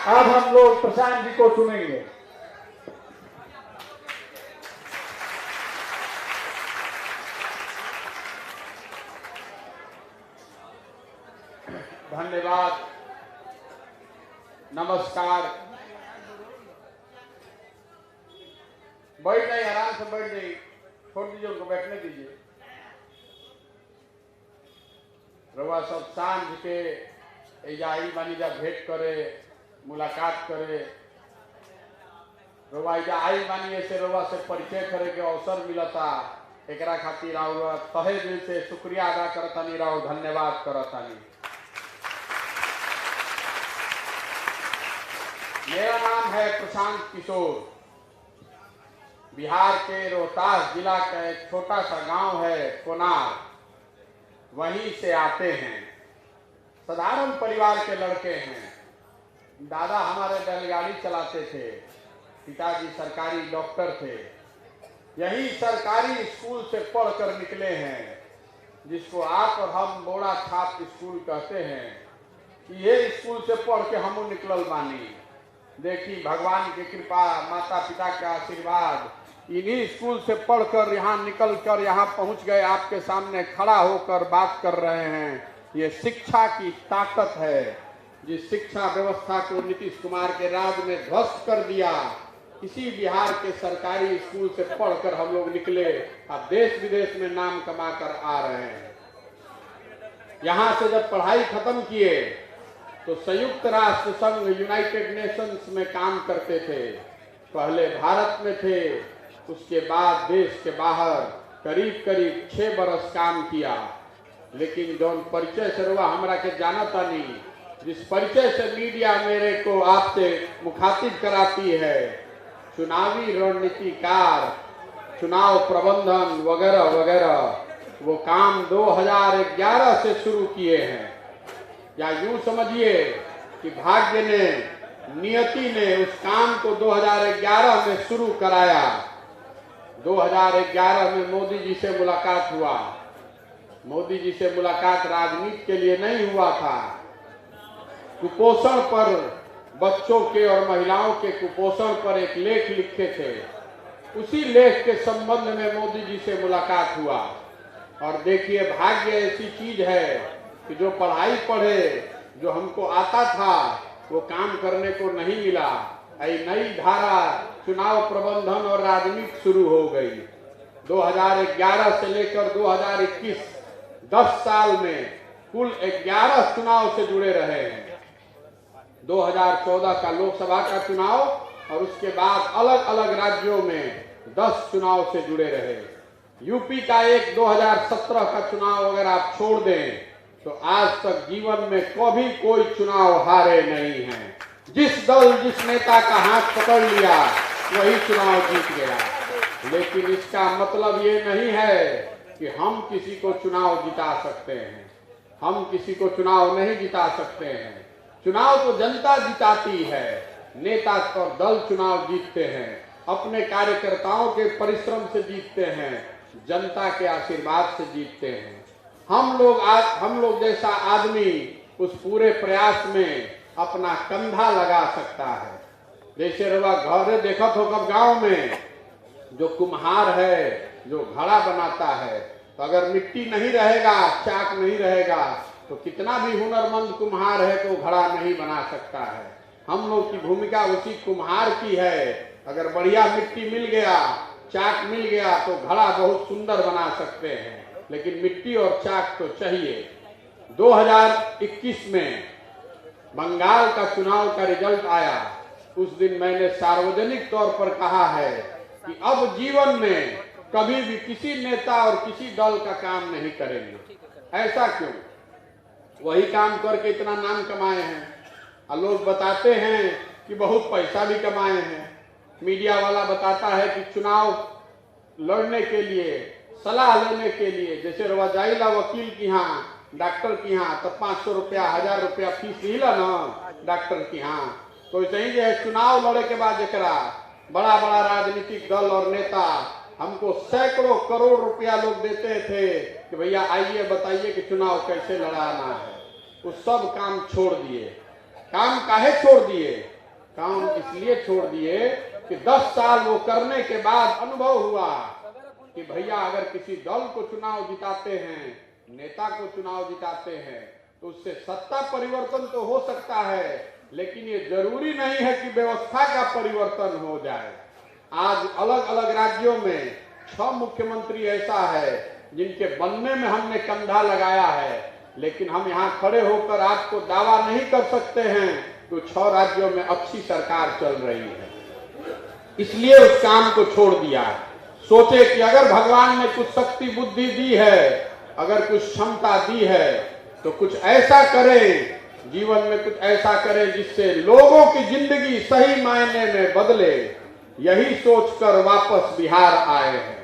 अब हम लोग प्रशांत जी को सुनेंगे। धन्यवाद, नमस्कार। बैठ जाइए, आराम से बैठ जाइए, छोड़ दीजिए उनको, बैठने दीजिए। रउआ सब सांझ के एजाई बानी जा भेंट करे, मुलाकात करे, रउआ एजा आई बानी ऐसे रउआ से परिचय करे के अवसर मिलता। एकरा खातिर रउआ तहे दिल से शुक्रिया अदा करतानी, रहो धन्यवाद करतानी। मेरा नाम है प्रशांत किशोर। बिहार के रोहतास जिला का एक छोटा सा गांव है कोनार, वहीं से आते हैं। साधारण परिवार के लड़के हैं। दादा हमारे बैलगाड़ी चलाते थे, पिताजी सरकारी डॉक्टर थे। यही सरकारी स्कूल से पढ़कर निकले हैं, जिसको आप और हम बोड़ा छाप स्कूल कहते हैं। ये स्कूल से पढ़ के हम निकलल बानी। देखी भगवान की कृपा, माता पिता का आशीर्वाद, इन्हीं स्कूल से पढ़कर यहाँ निकल कर यहाँ पहुँच गए, आपके सामने खड़ा होकर बात कर रहे हैं। ये शिक्षा की ताकत है। जिस शिक्षा व्यवस्था को नीतीश कुमार के राज में ध्वस्त कर दिया, इसी बिहार के सरकारी स्कूल से पढ़कर हम लोग निकले, अब देश विदेश में नाम कमा कर आ रहे हैं। यहाँ से जब पढ़ाई खत्म किए तो संयुक्त राष्ट्र संघ यूनाइटेड नेशंस में काम करते थे। पहले भारत में थे, उसके बाद देश के बाहर करीब करीब 6 बरस काम किया। लेकिन जौन परिचय से रुआ हमरा के जानता नहीं, जिस परिचय से मीडिया मेरे को आपसे मुखातिब कराती है, चुनावी रणनीतिकार, चुनाव प्रबंधन वगैरह वगैरह, वो काम 2011 से शुरू किए हैं। या यूं समझिए कि भाग्य ने, नियति ने उस काम को 2011 में शुरू कराया। 2011 में मोदी जी से मुलाकात हुआ। मोदी जी से मुलाकात राजनीति के लिए नहीं हुआ था। कुपोषण पर, बच्चों के और महिलाओं के कुपोषण पर एक लेख लिखे थे। उसी लेख के संबंध में मोदी जी से मुलाकात हुआ। और देखिए, भाग्य ऐसी चीज है कि जो पढ़ाई पढ़े, जो हमको आता था, वो काम करने को नहीं मिला। नई धारा चुनाव प्रबंधन और राजनीति शुरू हो गई। 2011 से लेकर 2021 10 साल में कुल 11 चुनाव से जुड़े रहे हैं। 2014 का लोकसभा का चुनाव और उसके बाद अलग अलग राज्यों में 10 चुनाव से जुड़े रहे। यूपी का एक 2017 का चुनाव अगर आप छोड़ दें तो आज तक जीवन में कभी कोई चुनाव हारे नहीं हैं। जिस दल, जिस नेता का हाथ पकड़ लिया, वही चुनाव जीत गया। लेकिन इसका मतलब ये नहीं है कि हम किसी को चुनाव जिता सकते हैं। हम किसी को चुनाव नहीं जिता सकते हैं। चुनाव तो जनता जिताती है। नेता और दल चुनाव जीतते हैं, अपने कार्यकर्ताओं के परिश्रम से जीतते हैं, जनता के आशीर्वाद से जीतते हैं। हम लोग जैसा आदमी उस पूरे प्रयास में अपना कंधा लगा सकता है। जैसे रवा घर देखत हो कब गांव में जो कुम्हार है, जो घड़ा बनाता है, तो अगर मिट्टी नहीं रहेगा, चाक नहीं रहेगा, तो कितना भी हुनरमंद कुम्हार है तो घड़ा नहीं बना सकता है। हम लोग की भूमिका उसी कुम्हार की है। अगर बढ़िया मिट्टी मिल गया, चाक मिल गया, तो घड़ा बहुत सुंदर बना सकते हैं। लेकिन मिट्टी और चाक तो चाहिए। 2021 में बंगाल का चुनाव का रिजल्ट आया। उस दिन मैंने सार्वजनिक तौर पर कहा है कि अब जीवन में कभी भी किसी नेता और किसी दल का काम नहीं करेंगे। ऐसा क्यों? वही काम करके इतना नाम कमाए हैं और लोग बताते हैं कि बहुत पैसा भी कमाए हैं। मीडिया वाला बताता है कि चुनाव लड़ने के लिए, सलाह लेने के लिए, जैसे रवा जाइला वकील की यहाँ, डॉक्टर की यहाँ, तो 500 रुपया, 1000 रुपया फीस लीला ना डॉक्टर की यहाँ। तो ऐसे ही है, चुनाव लड़े के बाद जरा बड़ा बड़ा राजनीतिक दल और नेता हमको सैकड़ों करोड़ रुपया लोग देते थे कि भैया आइए बताइए कि चुनाव कैसे लड़ाना है। वो सब काम छोड़ दिए। काम काहे छोड़ दिए? काम इसलिए छोड़ दिए कि 10 साल वो करने के बाद अनुभव हुआ कि भैया अगर किसी दल को चुनाव जिताते हैं, नेता को चुनाव जिताते हैं, तो उससे सत्ता परिवर्तन तो हो सकता है, लेकिन ये जरूरी नहीं है कि व्यवस्था का परिवर्तन हो जाए। आज अलग अलग राज्यों में 6 मुख्यमंत्री ऐसा है जिनके बनने में हमने कंधा लगाया है, लेकिन हम यहाँ खड़े होकर आपको दावा नहीं कर सकते हैं तो 6 राज्यों में अच्छी सरकार चल रही है। इसलिए उस काम को छोड़ दिया। सोचे कि अगर भगवान ने कुछ शक्ति बुद्धि दी है, अगर कुछ क्षमता दी है, तो कुछ ऐसा करें, जीवन में कुछ ऐसा करें जिससे लोगों की जिंदगी सही मायने में बदले। यही सोचकर वापस बिहार आए हैं।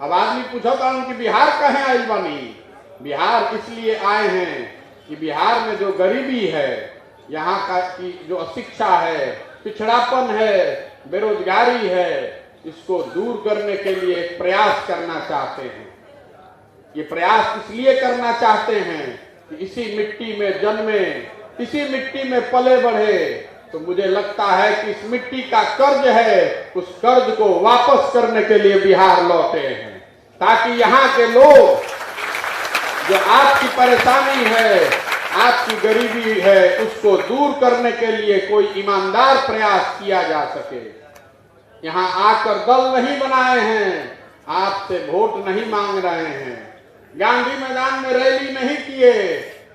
अब आदमी पूछा था कि बिहार कहाँ आई बनी? बिहार इसलिए आए हैं कि बिहार में जो गरीबी है, यहाँ का की जो अशिक्षा है, पिछड़ापन है, बेरोजगारी है, इसको दूर करने के लिए एक प्रयास करना चाहते हैं। ये प्रयास इसलिए करना चाहते हैं कि इसी मिट्टी में जन्मे, इसी मिट्टी में पले बढ़े, तो मुझे लगता है कि इस मिट्टी का कर्ज है, उस कर्ज को वापस करने के लिए बिहार लौटे हैं, ताकि यहाँ के लोग जो आपकी परेशानी है, आपकी गरीबी है, उसको दूर करने के लिए कोई ईमानदार प्रयास किया जा सके। यहाँ आकर दल नहीं बनाए हैं, आपसे वोट नहीं मांग रहे हैं, गांधी मैदान में रैली नहीं किए,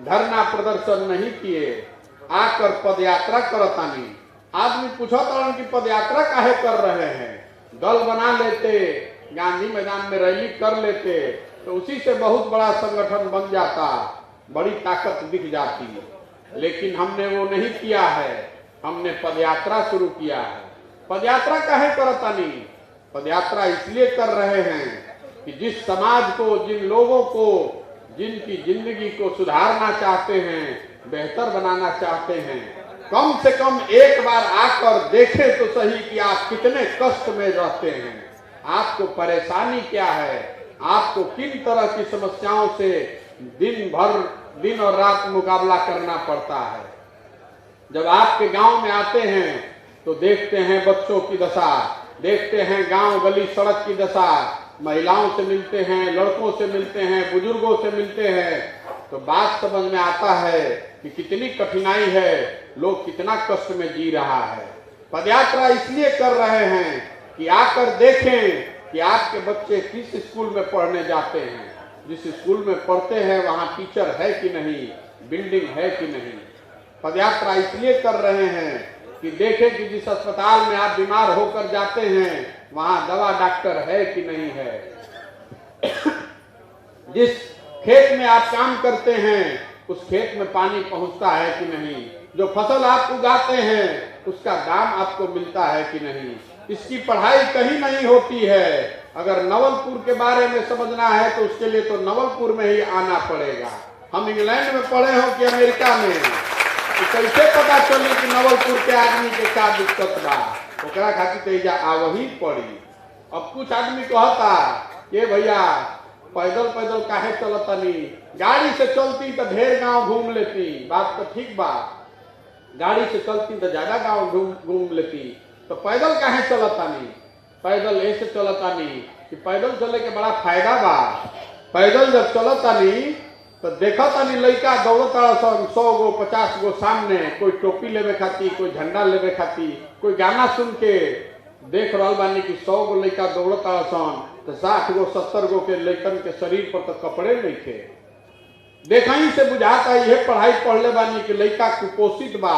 धरना प्रदर्शन नहीं किए, आकर पदयात्रा करतानी। आदमी पूछा था कि पदयात्रा काहे कर रहे हैं? दल बना लेते, गांधी मैदान में रैली कर लेते, तो उसी से बहुत बड़ा संगठन बन जाता, बड़ी ताकत दिख जाती। लेकिन हमने वो नहीं किया है, हमने पदयात्रा शुरू किया है। पदयात्रा काहे करतानी? पदयात्रा इसलिए कर रहे हैं कि जिस समाज को, जिन लोगों को, जिनकी जिंदगी को सुधारना चाहते हैं, बेहतर बनाना चाहते हैं, कम से कम एक बार आकर देखें तो सही कि आप कितने कष्ट में रहते हैं, आपको परेशानी क्या है, आपको किन तरह की समस्याओं से दिन और रात मुकाबला करना पड़ता है। जब आपके गांव में आते हैं तो देखते हैं बच्चों की दशा, देखते हैं गांव गली सड़क की दशा, महिलाओं से मिलते हैं, लड़कों से मिलते हैं, बुजुर्गों से मिलते हैं, तो बात समझ में आता है कि कितनी कठिनाई है, लोग कितना कष्ट में जी रहा है। पदयात्रा इसलिए कर रहे हैं कि आकर देखें कि आपके बच्चे किस स्कूल में पढ़ने जाते हैं, जिस स्कूल में पढ़ते हैं वहाँ टीचर है कि नहीं, बिल्डिंग है कि नहीं। पदयात्रा इसलिए कर रहे हैं कि देखें कि जिस अस्पताल में आप बीमार होकर जाते हैं वहाँ दवा डॉक्टर है कि नहीं है, जिस खेत में आप काम करते हैं उस खेत में पानी पहुँचता है कि नहीं, जो फसल आप उगाते हैं उसका दाम आपको मिलता है कि नहीं। इसकी पढ़ाई कहीं नहीं होती है। अगर नवलपुर के बारे में समझना है तो उसके लिए तो नवलपुर में ही आना पड़ेगा। हम इंग्लैंड में पढ़े हो कि अमेरिका में, तो कैसे पता चले कि नवलपुर के आदमी के क्या दिक्कत बा? ओकरा खातिर तेजा आवही पड़ी। अब कुछ आदमी कहता कि भैया पैदल पैदल काहे चलतनी, गाड़ी से चलती तो ढेर गांव घूम लेती। बात तो ठीक बा, गाड़ी से चलती तो ज्यादा गांव घूम लेती, तो पैदल काहे चलतानी? पैदल ऐसे चलतानी कि पैदल चले के बड़ा फायदा बा। पैदल जब चलतानी तो देखा तानी लड़का दौड़ता 100 गो 50 गो सामने, कोई टोपी लेवे खाती, कोई झंडा लेवे खाती, कोई गाना सुन के देख रहा बानी कि 100 गो लड़का दौड़ता तो 60 गो 70 गो के लड़कन के शरीर पर तो कपड़े नहीं थे। देखा से बुझाता यह पढ़ाई पढ़ले बानी कि लड़का कुपोषित बा।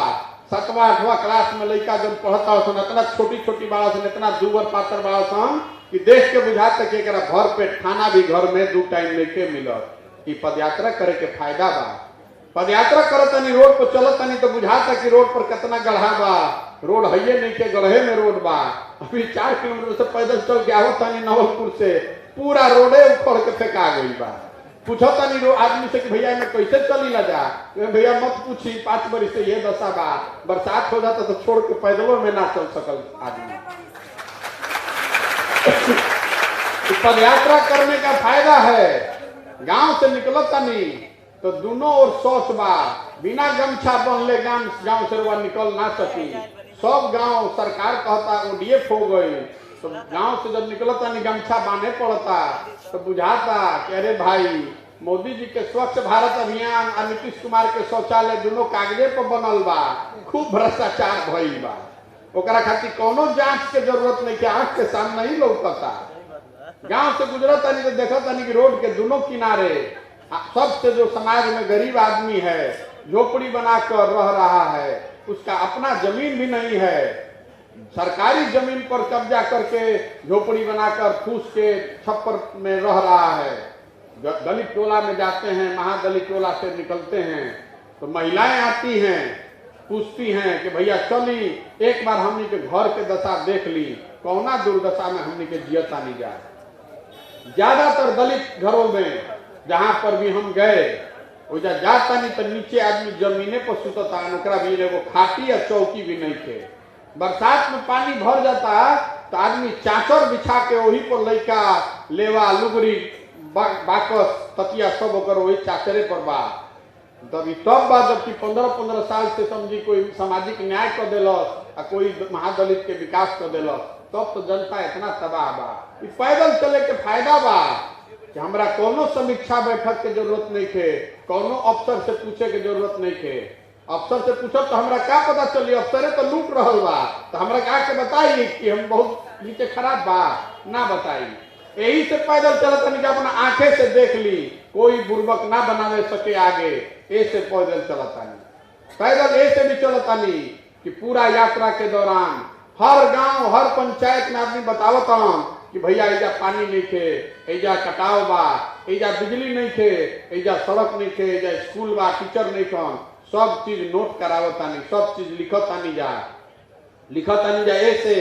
7वां 8वां क्लास में लड़का जब पढ़ता इतना छोटी छोटी बाड़ा सन, इतना दूबर पातर बाड़ा सन कि देख के बुझाता कि भर पेट खाना भी घर में 2 टाइम लेके मिलत। कि पदयात्रा करे के फायदा बा। पदयात्रा करतनी, रोड पर चलतनी तो बुझाता कि रोड पर कितना गढ़ा बा, रोड हइये नहीं के गढ़े में रोड बा। अभी 4 किलोमीटर से पैदल चल के आवतनी नवलपुर से, पूरा रोडे उखड़ के फेंका गई बा। पूछतनी आदमी से कि भैया मैं कैसे चली ला जा? भैया मत पूछी, 5 बरिस से ये दशा बा, बरसात हो जाता तो छोड़ के पैदलों में ना चल सकल आदमी। पदयात्रा करने का फायदा है। गांव से निकलता नहीं तो दोनों ओर शौच बा, बिना गमछा बनले गांव से निकल ना सकी। सब गांव सरकार कहता ओडीएफ हो गई, तो गांव से जब निकलता नहीं गमछा बांधे पड़ता तो बुझाता कि अरे भाई मोदी जी के स्वच्छ भारत अभियान और नीतीश कुमार के शौचालय दोनों कागजे पर बनल बा, खूब भ्रष्टाचार भइल बा, ओकरा खातिर कोनो जांच के जरूरत नहीं के, आंख के सामने ही लौकता। गांव से गुजरता नहीं तो देखता नहीं कि रोड के दोनों किनारे सबसे जो समाज में गरीब आदमी है झोपड़ी बनाकर रह रहा है, उसका अपना जमीन भी नहीं है, सरकारी जमीन पर कब्जा करके झोपड़ी बनाकर फूस के छप्पर में रह रहा है। दलित टोला में जाते हैं, महादलित टोला से निकलते हैं तो महिलाएं आती हैं, पूछती हैं कि भैया चली एक बार हमनी के घर के दशा देख ली, कौना दुर्दशा में हमनी के जियता नहीं जाए। ज्यादातर दलित घरों में जहां पर भी हम गए वजह जाता नहीं तो नीचे आदमी जमीने पर सुतता, ओकरा भी एगो खाटी या चौकी भी नहीं थे। बरसात में पानी भर जाता तो आदमी चाचर बिछा के वही पर लड़का लेवा लुगरी बाकस तकिया सब होकर वही चाचरे पर बा। तभी तब बात जबकि 15-15 साल से समझी कोई सामाजिक न्याय कर दिलस, कोई महादलित के विकास कर दिलस, तब तो जनता इतना तबाह बा। पैदल चले के फायदा बा कि हमरा कोनो समीक्षा बैठक के जरूरत नहीं थे, कोनो अफसर से पूछे के जरूरत नहीं थे। अफसर से पूछब तो हमरा क्या पता चली, अफसरे तो लूट रहल बा, तो हमरा क्या के बताई कि हम बहुत नीचे खराब बा, ना बताई। यही से पैदल चलत नहीं कि अपना आंखें से देख ली, कोई बुर्बक ना बनावे सके आगे, ऐसे पैदल चलता नहीं। पैदल ऐसे भी चलता नहीं कि पूरा यात्रा के दौरान हर गांव हर पंचायत में आदमी बतावत कि भैया एजा पानी नहीं थे, एजा कटाव बा, एजा बिजली नहीं थे, एजा सड़क नहीं थे, एजा स्कूल बा, टीचर नहीं कौन, सब चीज नोट करावता नहीं, सब चीज लिखता नहीं जा ऐसे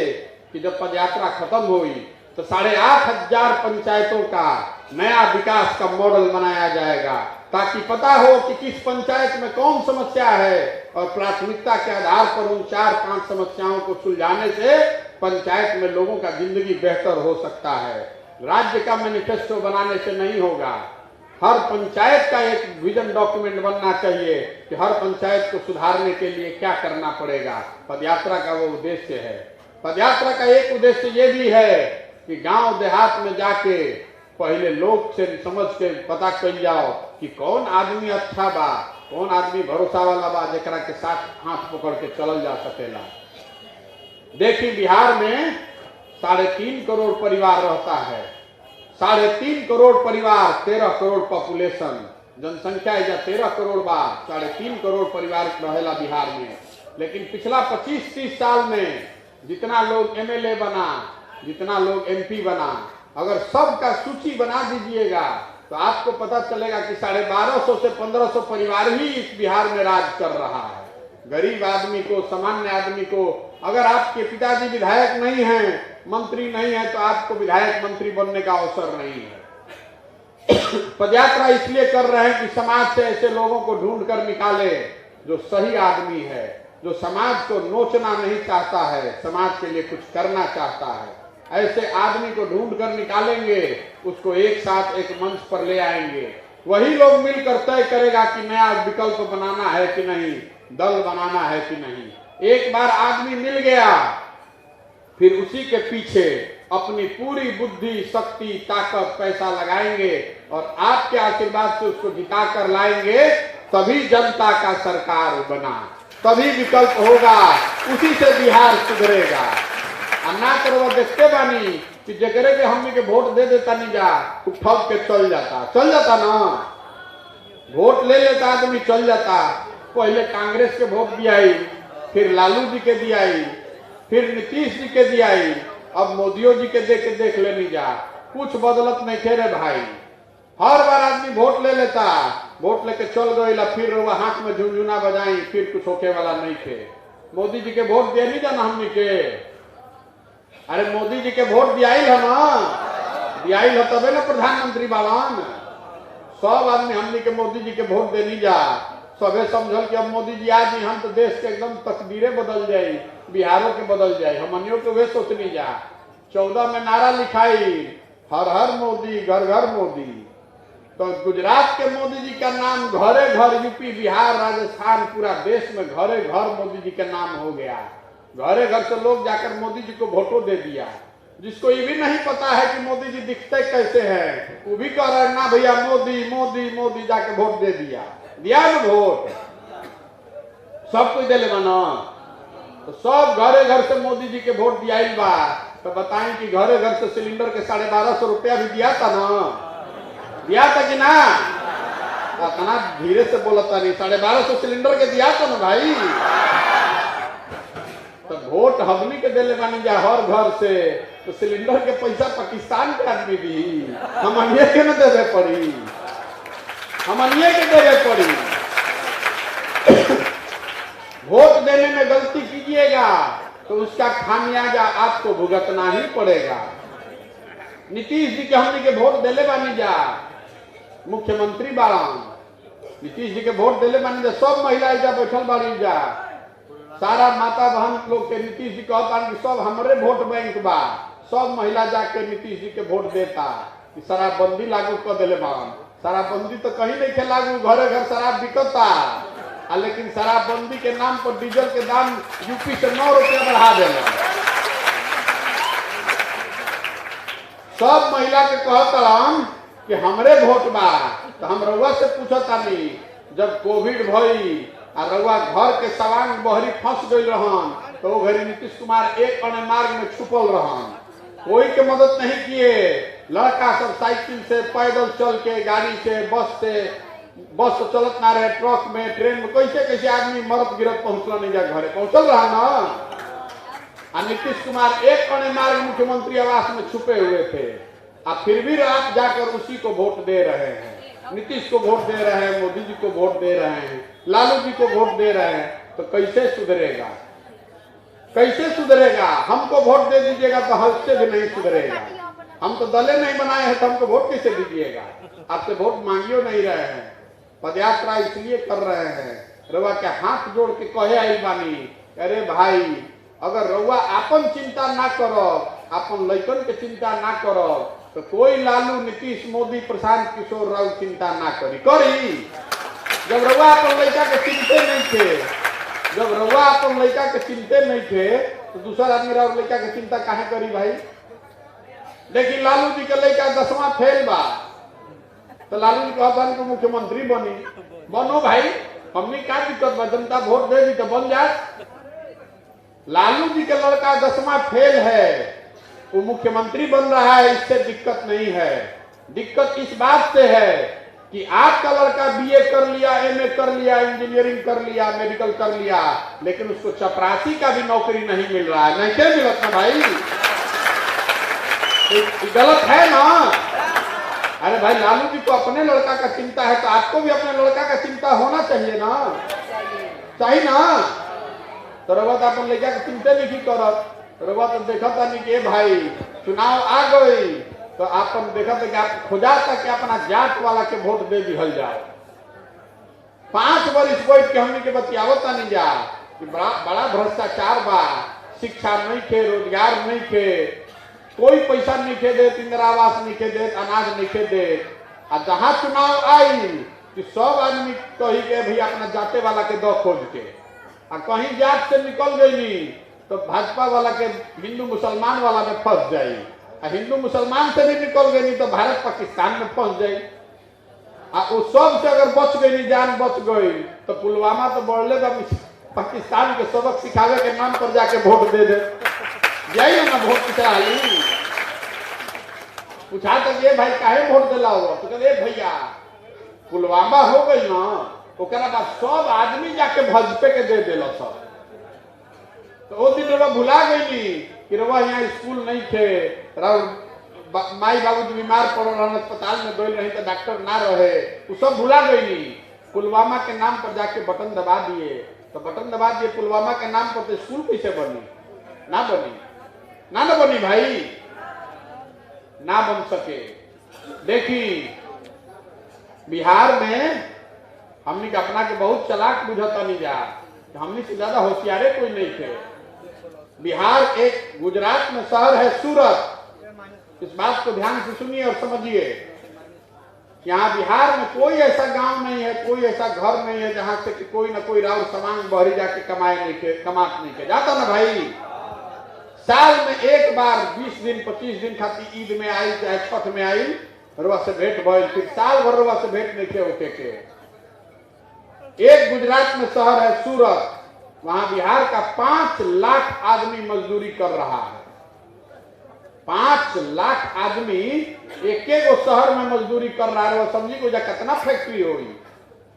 कि जब पदयात्रा खत्म हुई तो 8,500 पंचायतों का नया विकास का मॉडल बनाया जाएगा, ताकि पता हो कि किस पंचायत में कौन समस्या है और प्राथमिकता के आधार पर उन 4-5 समस्याओं को सुलझाने से पंचायत में लोगों का जिंदगी बेहतर हो सकता है। राज्य का मैनिफेस्टो बनाने से नहीं होगा, हर पंचायत का एक विजन डॉक्यूमेंट बनना चाहिए कि हर पंचायत को सुधारने के लिए क्या करना पड़ेगा। पदयात्रा का वो उद्देश्य है। पदयात्रा का एक उद्देश्य ये भी है कि गांव देहात में जाके पहले लोग से समझ के पता कर जाओ कि कौन आदमी अच्छा बा, कौन आदमी भरोसा वाला बा, जेकरा के साथ हाथ पकड़ के चलल जा सकेला। देखिए बिहार में 3.5 करोड़ परिवार रहता है, 3.5 करोड़ परिवार, 13 करोड़ पॉपुलेशन, जनसंख्या है 13 करोड़ बा, 3.5 करोड़ परिवार रहेला बिहार में। लेकिन पिछला 25-30 साल में जितना लोग एमएलए बना, जितना लोग एमपी बना, अगर सबका सूची बना दीजिएगा तो आपको पता चलेगा कि 1250 से 1500 परिवार ही इस बिहार में राज कर रहा है। गरीब आदमी को, सामान्य आदमी को, अगर आपके पिताजी विधायक नहीं हैं, मंत्री नहीं है, तो आपको विधायक मंत्री बनने का अवसर नहीं है। पदयात्रा इसलिए कर रहे हैं कि समाज से ऐसे लोगों को ढूंढ कर निकाले जो सही आदमी है, जो समाज को नोचना नहीं चाहता है, समाज के लिए कुछ करना चाहता है। ऐसे आदमी को ढूंढ कर निकालेंगे, उसको एक साथ एक मंच पर ले आएंगे, वही लोग मिलकर तय करेगा कि नया विकल्प बनाना है कि नहीं, दल बनाना है कि नहीं। एक बार आदमी मिल गया, फिर उसी के पीछे अपनी पूरी बुद्धि, शक्ति, ताकत, पैसा लगाएंगे और आपके आशीर्वाद से उसको जिता कर लाएंगे, तभी जनता का सरकार बना, तभी विकल्प होगा, उसी से बिहार सुधरेगा। अन्ना करो देखते बानी कि जकरे के हमने के वोट दे देता नहीं जा, ठग के चल जाता ना, वोट ले लेता आदमी चल जाता। पहले कांग्रेस के वोट दियाई, फिर लालू जी के दियाई, फिर नीतीश जी के दियाई, अब मोदियों जी के देख लेनी जा, कुछ बदलत नहीं थे रे भाई। हर बार आदमी वोट ले लेता, वोट लेके चल गई, फिर वो हाथ में झुनझुना बजाई, फिर कुछ होके वाला नहीं थे। मोदी जी के वोट दिया नहीं जाना हमने के, अरे मोदी जी के वोट दियाई है ना, दियाई है तबे ना प्रधानमंत्री बालान। सब आदमी हमने के मोदी जी के वोट देनी जा, सबे समझल कि अब मोदी जी आज हम तो देश के एकदम तकदीरें बदल जाये, बिहारों के बदल जाये, हमनियों के वे सोचनी जा। 14 में नारा लिखाई, हर हर मोदी, घर घर मोदी। तो गुजरात के मोदी जी का नाम घरे घर, यूपी, बिहार, राजस्थान, पूरा देश में घरे घर मोदी जी का नाम हो गया। घरे घर से लोग जाकर मोदी जी को वोटो दे दिया। जिसको ये भी नहीं पता है कि मोदी जी दिखते कैसे हैं, वो भी कह रहे हैं ना भैया मोदी मोदी मोदी, जाके वोट दे दिया ना वोट। सब कोई दे ले माना, तो सब घरे घर से मोदी जी के वोट दिया बा। तो बताएं कि घरे घर से सिलेंडर के 1250 रुपया भी दिया था ना, दिया था कि ना? इतना धीरे से बोलता नहीं, 1250 सिलेंडर के दिया था ना भाई। तो वोट हमनी के दिले मानी जा हर घर से, तो सिलेंडर के पैसा पाकिस्तान के आदमी दी, हमनिए के न देवे पड़ी, हमनिए के देवे पड़ी। वोट देने में गलती कीजिएगा तो उसका खामियाजा आपको भुगतना ही पड़ेगा। नीतीश जी के हमने के वोट दिले बानी जा, मुख्यमंत्री बारान नीतीश जी के वोट दिले बानी जा, सब महिलाएं जा बैठल बानी जा, सारा माता बहन लोग के नीतीश जी कहता कि सब हमारे वोट बैंक बा, सब महिला जाके नीतीश जी के वोट देता कि शराबबंदी लागू कर दिले बान। शराबबंदी तो कहीं नहीं थे लागू, घरे घर शराब बिकता, लेकिन शराबबंदी के नाम पर डीजल के दाम यूपी से 9 रुपया बढ़ा देना। सब महिला के कहता कि हमरे वोट बा, तो हम रउआ से पूछता नहीं, जब कोविड भई और रउआ घर के सवांग बहरी फंस गई रहन, तो वो घड़ी नीतीश कुमार एक अने मार्ग में छुपल रहन, कोई के मदद नहीं किए। लड़का सब साइकिल से, पैदल चल के, गाड़ी से, बस तो चलत ना रहे, ट्रक में, ट्रेन में, कैसे कैसे आदमी मरत गिरत पहुंचल नहीं जा, घरे पहुंचल रहा ना। नीतीश कुमार एक अने मार्ग मुख्यमंत्री आवास में छुपे हुए थे, और फिर भी आप जाकर उसी को वोट दे रहे हैं। नीतीश को वोट दे रहे हैं, मोदी जी को वोट दे रहे हैं, लालू जी को वोट दे रहे हैं, तो कैसे सुधरेगा? कैसे सुधरेगा? हमको वोट दे दीजिएगा तो हमसे भी नहीं सुधरेगा। हम तो दले नहीं बनाए हैं, तो हमको वोट कैसे दीजिएगा? आपसे वोट मांगियो नहीं रहे हैं, पदयात्रा इसलिए कर रहे हैं, रउआ के हाथ जोड़ के कहे आई बानी, अरे भाई अगर रउआ अपन चिंता ना करो, अपन लइकन के चिंता ना करो, तो कोई लालू, नीतीश, मोदी, प्रशांत किशोर राव चिंता ना करी। जब रउआ अपन लड़का के चिंते नहीं थे, जब रउआ अपन लड़का के चिंते नहीं थे, तो दूसरा आदमी राव लड़का के चिंता काहे करी भाई? लेकिन लालू जी के लड़का 10वां फेल बा, तो लालू जी कहता कि मुख्यमंत्री बनो भाई, हमने क्या दिक्कत बा, जनता वोट दे दी तो बन जाए। लालू जी के लड़का 10वां फेल है, वो मुख्यमंत्री बन रहा है, इससे दिक्कत नहीं है। दिक्कत इस बात से है कि आपका लड़का बीए कर लिया, एमए कर लिया, इंजीनियरिंग कर लिया, मेडिकल कर लिया, लेकिन उसको चपरासी का भी नौकरी नहीं मिल रहा है। नहीं क्या मिलत ना भाई? गलत है ना? अरे भाई लालू जी को अपने लड़का का चिंता है, तो आपको भी अपने लड़का का चिंता होना चाहिए ना, चाहिए ना? तो रउआ तो अपन लड़का के चिंता नहीं करत, रउआ तो देखा था नहीं कि भाई चुनाव आ गई, तो आपन देखा था कि आप खुदा तक कि अपना जात वाला के वोट दे दिहल जाओ। 5 वर्ष बैठ के हमने के बतियावता नहीं जा कि बड़ा भ्रष्टाचार बा, शिक्षा नहीं थे, रोजगार नहीं थे, कोई पैसा नहीं खे दे, इंदिरा आवास नहीं खे दे, अनाज नहीं खे दे। और जहां चुनाव आई कि सब आदमी कही के भैया अपना जाते वाला के दो खोज के, और कहीं जात से निकल गई तो भाजपा वाला के हिंदू मुसलमान वाला में फंस जाई, और हिंदू मुसलमान से भी निकल गई तो भारत पाकिस्तान में फंस जाई। और उस सब से अगर बच गई, जान बच गई, तो पुलवामा तो बढ़ले पाकिस्तान के सबक सिखावे के नाम पर जाके वोट दे दे, यही ना वोट चढ़ाई। पूछा तक ये भाई काहे वोट दिला हुआ, तो कहते भैया पुलवामा हो गई ना, ओकरा बाद सब आदमी जाके भाजपा के दे दिला सब। तो वो दिन रवा भुला गई कि रवा यहाँ स्कूल नहीं थे, माई बाबू जी बीमार पड़ रहा, अस्पताल में गई रही तो डॉक्टर ना रहे, वो सब भुला गई। पुलवामा के नाम पर जाके बटन दबा दिए, तो बटन दबा दिए पुलवामा के नाम पर, तो स्कूल कैसे बनी? ना बनी, ना बनी भाई, ना बन सके। देखिए बिहार में हमने के अपना के बहुत चलाक बुझता नहीं जा, हमने से ज्यादा होशियारे कोई नहीं थे। बिहार एक गुजरात में शहर है सूरत, इस बात को ध्यान से सुनिए और समझिए। यहाँ बिहार में कोई ऐसा गांव नहीं है, कोई ऐसा घर नहीं है जहां से कि कोई ना कोई राउर सामान बहरी जाके कमात नहीं के जाता ना भाई। साल में एक बार 20 दिन 25 दिन खाती ईद में आई चाहे छठ में आई, रुआ से भेंट भइल, फिर साल भर रुआ से भेंट नहीं होके के। एक गुजरात में शहर है सूरत, वहां बिहार का 5 लाख आदमी मजदूरी कर रहा है। 5 लाख आदमी एक एक शहर में मजदूरी कर रहा है। वो समझी को जा कितना फैक्ट्री होगी।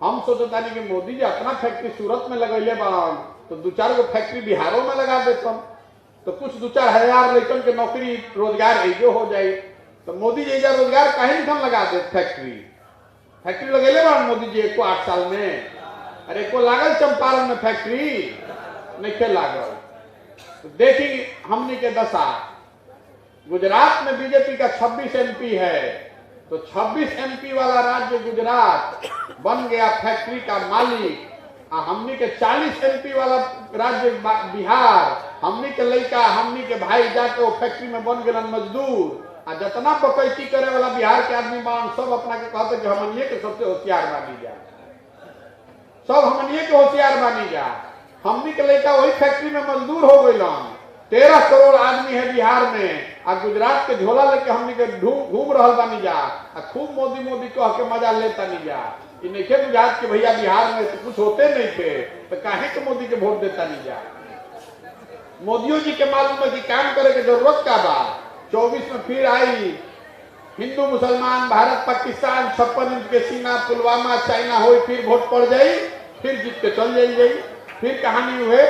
हम सोचता नहीं कि मोदी जी अपना फैक्ट्री सूरत में लगैले बाड़न तो 2-4 गो फैक्ट्री बिहारों में लगा देता तो कुछ 2-4 हजार लड़कन के नौकरी रोजगार ऐजो हो जाए। तो मोदी जी एजा रोजगार काहे नहीं लगा दे। फैक्ट्री लगेले बाड़न मोदी जी को 8 साल में। अरे को लागल चंपारण में फैक्ट्री नहीं के लागल। तो देखी हमने के दशा। गुजरात में बीजेपी का 26 एमपी है, तो 26 एमपी वाला राज्य गुजरात बन गया फैक्ट्री का मालिक। हमनी के 40 एमपी वाला राज्य बिहार, हमनी के लड़का हमनी के भाई जाके वो फैक्ट्री में बन गए मजदूर। आ जितना बकैती करे वाला बिहार के आदमी बान सब अपना के कहते कि हमनिए के सबसे होशियार बानी जा, सब हमनिए के होशियार बानी जा। हमनी के लड़का वही फैक्ट्री में मजदूर हो गए। 13 करोड़ आदमी है बिहार में, आ गुजरात के झोला लेके हमनी के घूम रहा बानी जा, खूब मोदी मोदी कह के मजा लेता नहीं जा। इनके गुजरात के भैया बिहार में तो कुछ होते नहीं थे, तो काहे के मोदी के वोट देता नहीं जा। मोदियों जी के मालूम है कि काम करे के जरूरत का बा। 24 में फिर आई हिंदू मुसलमान भारत पाकिस्तान 56 इंच के सीना पुलवामा चाइना हो, फिर वोट पड़ जाई, फिर जीत के चल जाई, फिर कहानी हुए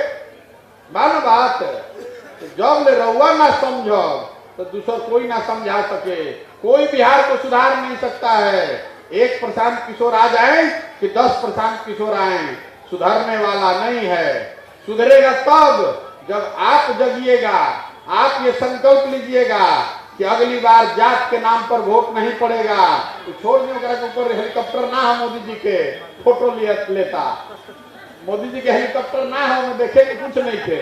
बाल बात। जब ले रउआ ना समझब तो दूसरा कोई ना समझा सके। कोई बिहार को सुधार नहीं सकता है। एक प्रशांत किशोर आ जाए कि 10 प्रशांत किशोर आए, सुधरने वाला नहीं है। सुधरेगा तब जब आप जगिएगा, आप ये संकल्प लीजिएगा कि अगली बार जात के नाम पर वोट नहीं पड़ेगा। तो छोड़ दियो के ऊपर हेलीकॉप्टर ना हो मोदी जी के फोटो लेता, मोदी जी के हेलीकॉप्टर ना हो मैं देखे कि कुछ नहीं थे।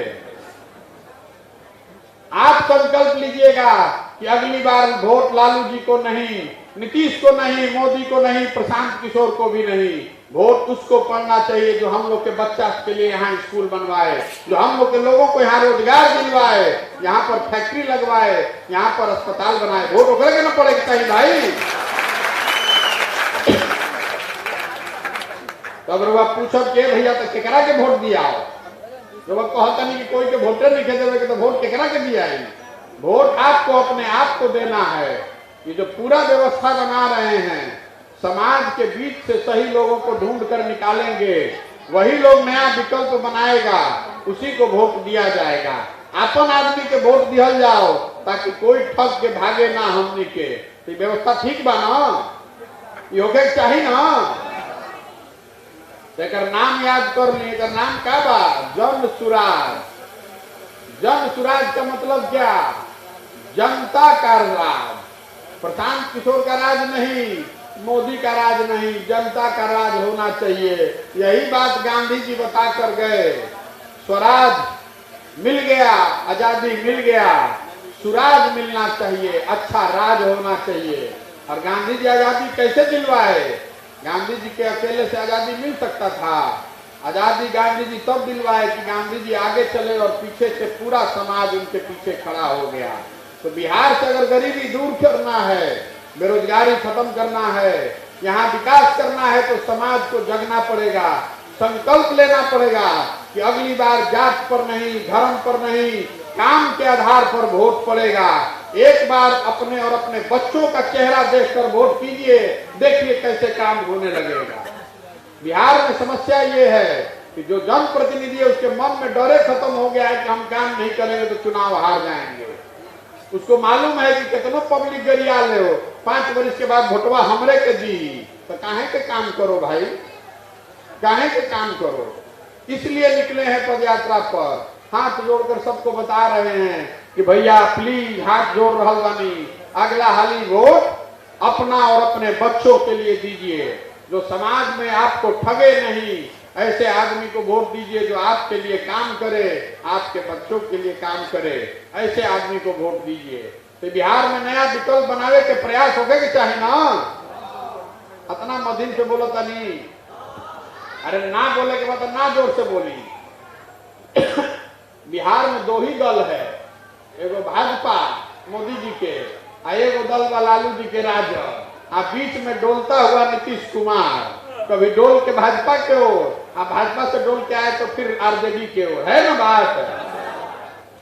आप संकल्प लीजिएगा कि अगली बार वोट लालू जी को नहीं, नीतीश को नहीं, मोदी को नहीं, प्रशांत किशोर को भी नहीं। वोट उसको पड़ना चाहिए जो हम लोग के बच्चा के लिए यहाँ स्कूल बनवाए, जो हम लोग के लोगों को यहाँ रोजगार दिलवाए, यहाँ पर फैक्ट्री लगवाए, यहाँ पर अस्पताल बनाए। वोट ओकरे के ना पड़ेगा कहीं भाई। तब रुआ पूछब के भैया तो केकरा के वोट दिया, जब कहता नहीं कि कोई के वोटर नहीं देवे के तो वोट केकरा के दिया है। वोट आपको अपने आप को देना है। ये जो पूरा व्यवस्था बना रहे हैं, समाज के बीच से सही लोगों को ढूंढ कर निकालेंगे, वही लोग नया विकल्प बनाएगा, उसी को वोट दिया जाएगा। अपन आदमी के वोट दिया जाओ ताकि कोई ठग के भागे ना हमनी के। तो व्यवस्था ठीक बा ना, योगे चाहिए ना। एकर नाम याद कर ली। एकर नाम का बा? जन सुराज। जन सुराज का मतलब क्या? जनता का राज। प्रशांत किशोर का राज नहीं, मोदी का राज नहीं, जनता का राज होना चाहिए। यही बात गांधी जी बता कर गए। स्वराज मिल गया, आजादी मिल गया, सुराज मिलना चाहिए, अच्छा राज होना चाहिए। और गांधी जी आजादी कैसे दिलवाए? गांधी जी के अकेले से आजादी मिल सकता था? आजादी गांधी जी तब दिलवाए कि गांधी जी आगे चले और पीछे से पूरा समाज उनके पीछे खड़ा हो गया। तो बिहार से अगर गरीबी दूर करना है, बेरोजगारी खत्म करना है, यहाँ विकास करना है, तो समाज को जगना पड़ेगा, संकल्प लेना पड़ेगा कि अगली बार जात पर नहीं, धर्म पर नहीं, काम के आधार पर वोट पड़ेगा। एक बार अपने और अपने बच्चों का चेहरा देखकर वोट कीजिए, देखिए कैसे काम होने लगेगा। बिहार में समस्या ये है कि जो जनप्रतिनिधि है उसके मन में डरे खत्म हो गया है कि हम काम नहीं करेंगे तो चुनाव हार जाएंगे। उसको मालूम है कि कितना पब्लिक गरिया ले हो, 5 वर्ष के बाद वोटवा हमरे के दी, तो काहे के काम करो भाई, काहे के काम करो। इसलिए निकले हैं पदयात्रा पर, हाथ जोड़कर सबको बता रहे हैं कि भैया प्लीज हाथ जोड़ रहा बानी, अगला हाली वोट अपना और अपने बच्चों के लिए दीजिए, जो समाज में आपको ठगे नहीं, ऐसे आदमी को वोट दीजिए जो आपके लिए काम करे, आपके बच्चों के लिए काम करे, ऐसे आदमी को वोट दीजिए। तो बिहार में नया विकल्प बनावे के प्रयास होगे कि चाहिए ना। इतना मधीन से बोलो तनी, अरे ना बोले के बाद ना जोर से बोली। बिहार में दो ही दल है, एगो भाजपा मोदी जी के आ एगो दल बा लालू जी के राजद, आ बीच में डोलता हुआ नीतीश कुमार, कभी डोल के भाजपा के ओर आ भाजपा से डोल के आए तो फिर आरजेडी के ओर, है ना बात।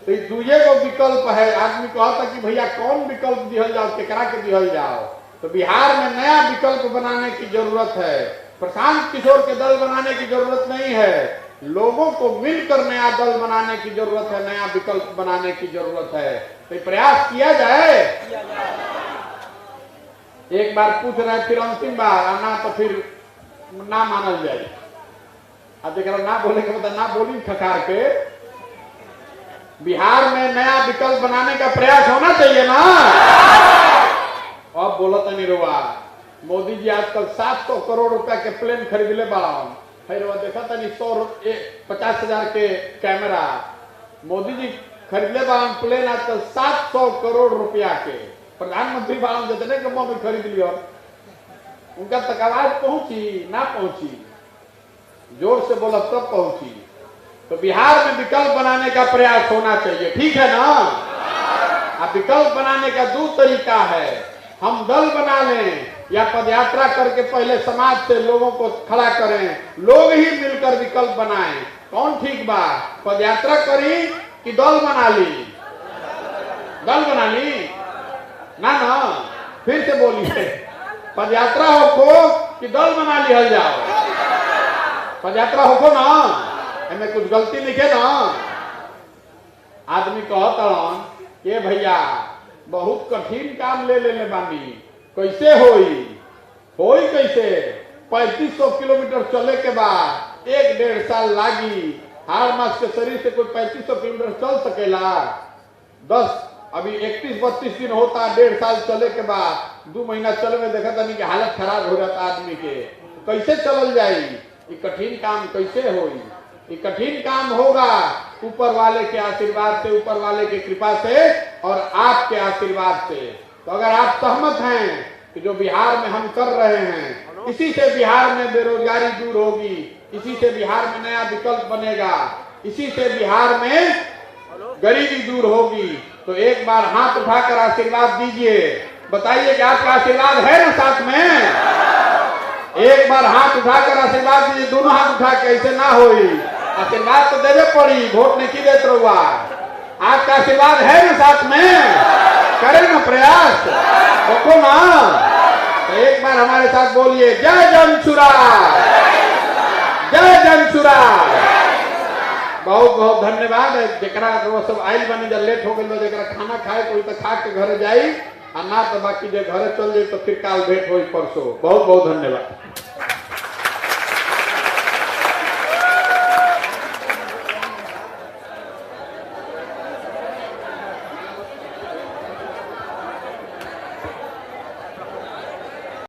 तो ये दूजे को विकल्प है। आदमी कहता कि भैया कौन विकल्प दिहल जाओ, केकरा के दिहल जाओ। तो बिहार में नया विकल्प बनाने की जरूरत है। प्रशांत किशोर के दल बनाने की जरूरत नहीं है, लोगों को मिलकर नया दल बनाने की जरूरत है, नया विकल्प बनाने की जरूरत है। तो प्रयास किया जाए। एक बार पूछ रहे फिर अंतिम बार आना तो फिर ना मानल जाए। अब देख ना बोले के मतलब ना बोली ठकार के। बिहार में नया विकल्प बनाने का प्रयास होना चाहिए ना। अब बोला तनी रुआ, मोदी जी आजकल 700 करोड़ रुपया के प्लेन खरीद ले बाड़न। फिर देखा तनी 50,000 के कैमरा मोदी जी खरीद ले बाड़न प्लेन आजकल 700 करोड़ रुपया के। प्रधानमंत्री बाड़न जितने के में खरीद लियो, उनका तक आवाज पहुंची ना पहुंची, जोर से बोला तब पहुंची। तो बिहार में विकल्प बनाने का प्रयास होना चाहिए, ठीक है ना। अब विकल्प बनाने का दो तरीका है, हम दल बना लें या पदयात्रा करके पहले समाज से लोगों को खड़ा करें, लोग ही मिलकर विकल्प बनाएं। कौन ठीक बा, पदयात्रा करी कि दल बना ली? दल बना ली ना ना, फिर से बोलिए, पदयात्रा होको कि दल बना लिया जाओ? पदयात्रा होको ना, हमें कुछ गलती नहीं है ना। आदमी कहता ये भैया बहुत कठिन काम ले लेने बानी, कैसे होई कैसे? 3500 किलोमीटर चले के बाद 1-1.5 साल लागी। हर मास के शरीर से कोई 3500 किलोमीटर चल सकेला? 10 अभी 31-32 दिन होता, 1.5 साल चले के बाद 2 महीना चले में देखा था नहीं कि हालत खराब हो जाता आदमी के। कैसे चलल जाई? ये कठिन काम कैसे होई? ये कठिन काम होगा ऊपर वाले के आशीर्वाद से, ऊपर वाले की कृपा से और आपके आशीर्वाद से। तो अगर आप सहमत हैं कि जो बिहार में हम कर रहे हैं, इसी से बिहार में बेरोजगारी दूर होगी, इसी से बिहार में नया विकल्प बनेगा, इसी से बिहार में गरीबी दूर होगी, तो एक बार हाथ उठाकर आशीर्वाद दीजिए। बताइए कि आपका आशीर्वाद है ना साथ में? एक बार हाथ उठाकर आशीर्वाद दीजिए, दोनों हाथ उठा के, ऐसे ना होई। आशीर्वाद तो देवे पड़ी, वोट नहीं की देते रहुआ। आपका आशीर्वाद है ना साथ में? करें ना प्रयास, देखो ना। तो एक बार हमारे साथ बोलिए, जय जनसुरा, जय जनसुरा। बहुत बहुत धन्यवाद। जरा वो सब आयल बनी जब लेट हो गई, जरा खाना खाए कोई तो खा के घर जाई, और ना तो बाकी जो घर चल जाए तो फिर काल भेंट हो परसों। बहुत बहुत धन्यवाद।